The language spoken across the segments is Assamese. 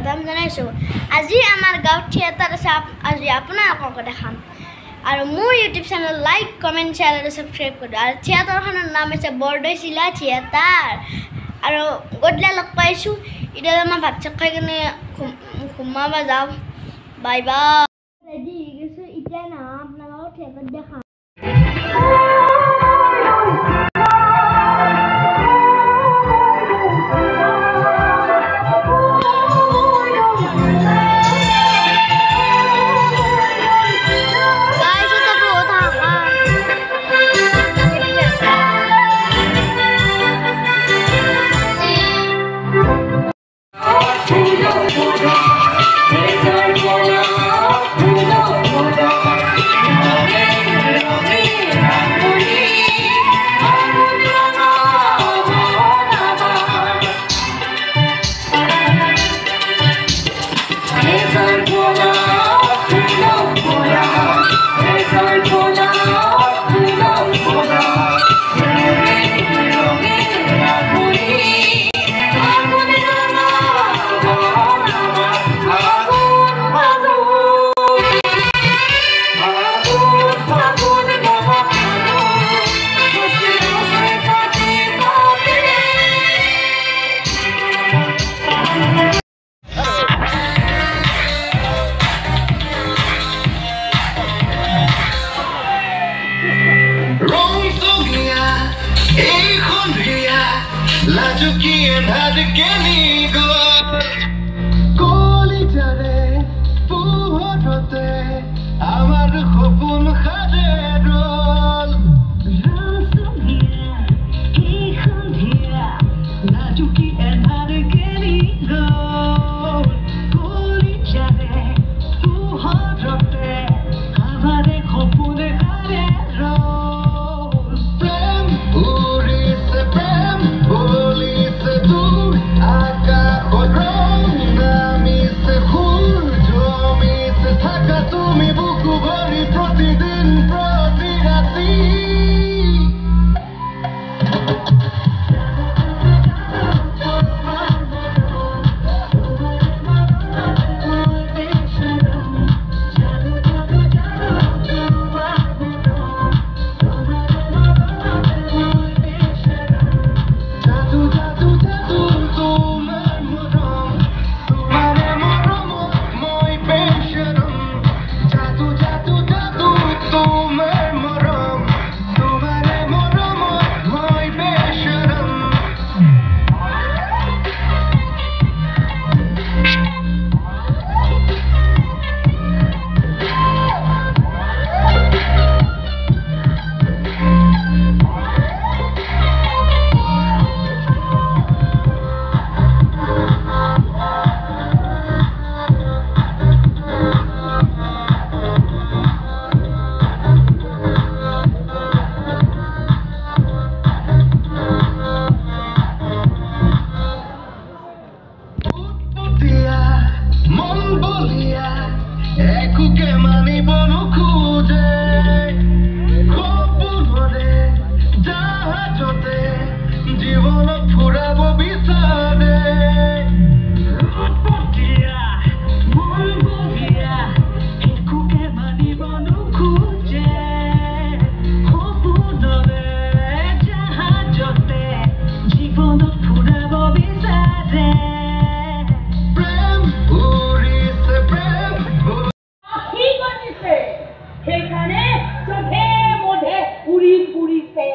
স্বাগতম জনাইছোঁ। আজি আমাৰ গাঁৱত থিয়েটাৰ আছে, আজি আপোনালোকক দেখাম। আৰু মোৰ YouTube channel like comment share আৰু ছাবস্ক্ৰাইব কৰিব। আৰু থিয়েটাৰখনৰ নাম হৈছে বৰদৈচিলা থিয়েটাৰ। আৰু গধূলি লগ পাইছোঁ। এতিয়া মই ভাত চাত খাই কিনে ঘুমাব যাওঁ। Bye bye. ৰেডি হৈ গৈছোঁ, এতিয়া নহয় আপোনালোকক থিয়েটাৰ দেখাম। Lajukian hadikeni goli jare puhote amar khopun khade rol ransumia ekhundia lajukian hadikeni goli jare puhote amar khopun khade rol prem puri se prem তুমি বুকু ভরি প্রতিদিন প্রতি রাতি একুকে মানিব নোখোজে সপোনৰে জাহাজতে জীৱন ফুৰাব বিচাৰে মন বলিয়া একুকে মানিব নোখোজে সপোনৰে জাহাজতে জীৱন ফুৰাব বিচাৰে সেখানে চোখে মোধে উড়ি পুৰিছে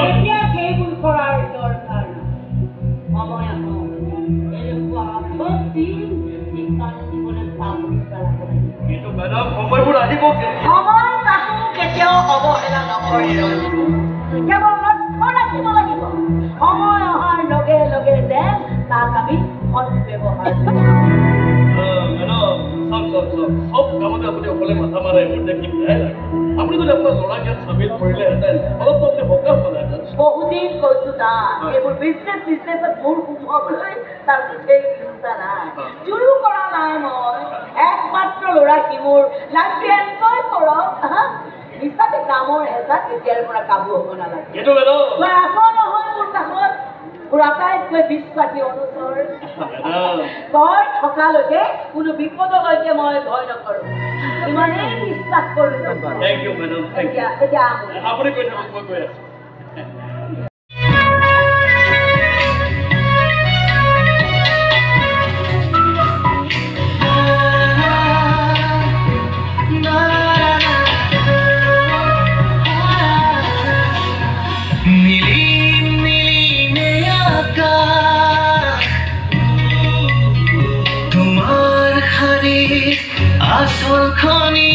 এতিয়া সেইবোৰ কৰাৰ দৰকাৰ সময় আকৌ এনেকুৱা ভক্তি ঠিকান দিবলৈ পাবলৈ পেলাব লাগিব কিন্তু মেডাম সময়বোৰ আহিব সময় কাকো কেতিয়াও অৱহেলা নকৰে কেৱল লক্ষ্য ৰাখিব লাগিব সময় অহাৰ লগে লগে যে তাক আমি সৎ ব্যৱহাৰ সব কামতে আপুনি অকলে মাথা মাৰে মোৰ দেখি বেয়াই লাগে আপুনি যদি আপোনাৰ ল'ৰাক ইয়াত চামিল কৰিলেহেঁতেন অলপ আপুনি সকাহ পালেহেঁতেন বহুদিন কৈছো তাক এইবোৰ বিজনেছত মোৰ সোমাবলৈ তাৰ গোটেই চিন্তা নাই জুৰু কৰা নাই মই একমাত্ৰ ল'ৰা কি মোৰ লাইফটো এনজয় কৰক মিছাতে কামৰ হেঁচাত এতিয়াৰ পৰা কাবু হ'ব নালাগে সেইটো বাইদেউ আছ নহয় মোৰ কাষত মোৰ আটাইতকৈ বিশ্বাসী অনুচৰ মেডাম তই থকালৈকে কোনো বিপদলৈকে মই ভয় নকৰোঁ ইমানেই বিশ্বাস কৰোঁ thank you madam thank you এতিয়া আপুনি কৈ থাকক মই কৈ আছোঁ আসল খনি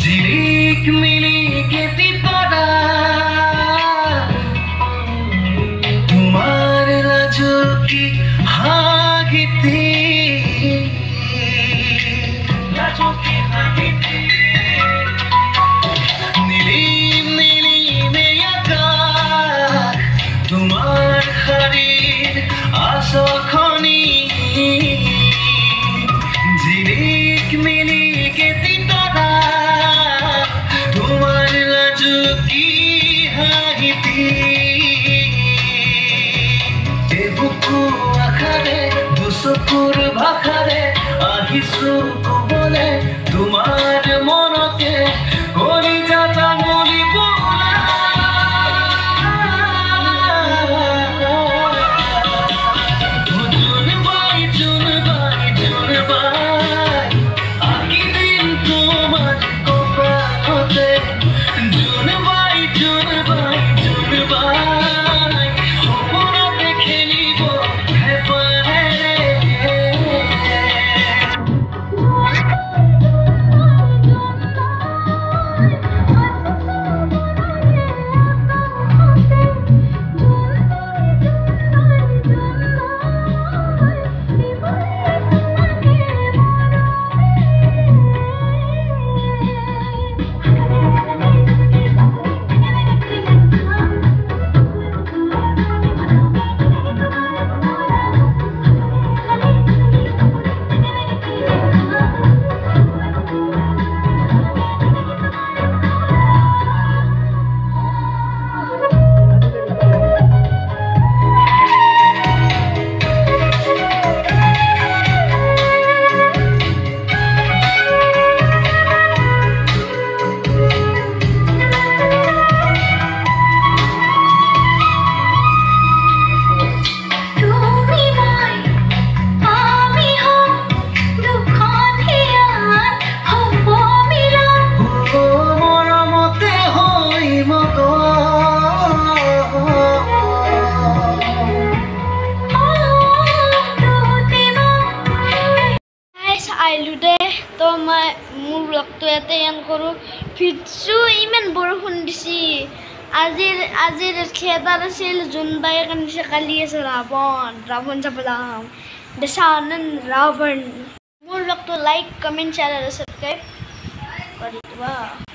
জিলিক মিলিকে তিতরা তোমার লাজুকি হাগিতে লাজুকি হাগিতে নীলিম নীলিমে আকাশ তোমার হারির আসখনি জিলিক মিলিকে তিতরা তোমার লাজুকি হাগিতে এ বুকু আখারে দুচকুৰ ভাষাৰে আহিছো কবলে তোমাৰ মনতে কৰি যাতা মলি বোলা আহিলোঁ দে তো মই মোৰ ব্লগটো ইয়াতে এণ্ড কৰোঁ ভিডিঅ' ইমান বৰষুণ দিছে আজিৰ থিয়েটাৰ আছিল জোনবাই কান্দিছে কালি আছে ৰাৱণ চাব যাম দশানন ৰাৱণ মোৰ ব্লগটো লাইক কমেণ্ট শ্বেয়াৰ আৰু ছাবস্ক্ৰাইব কৰি দিবা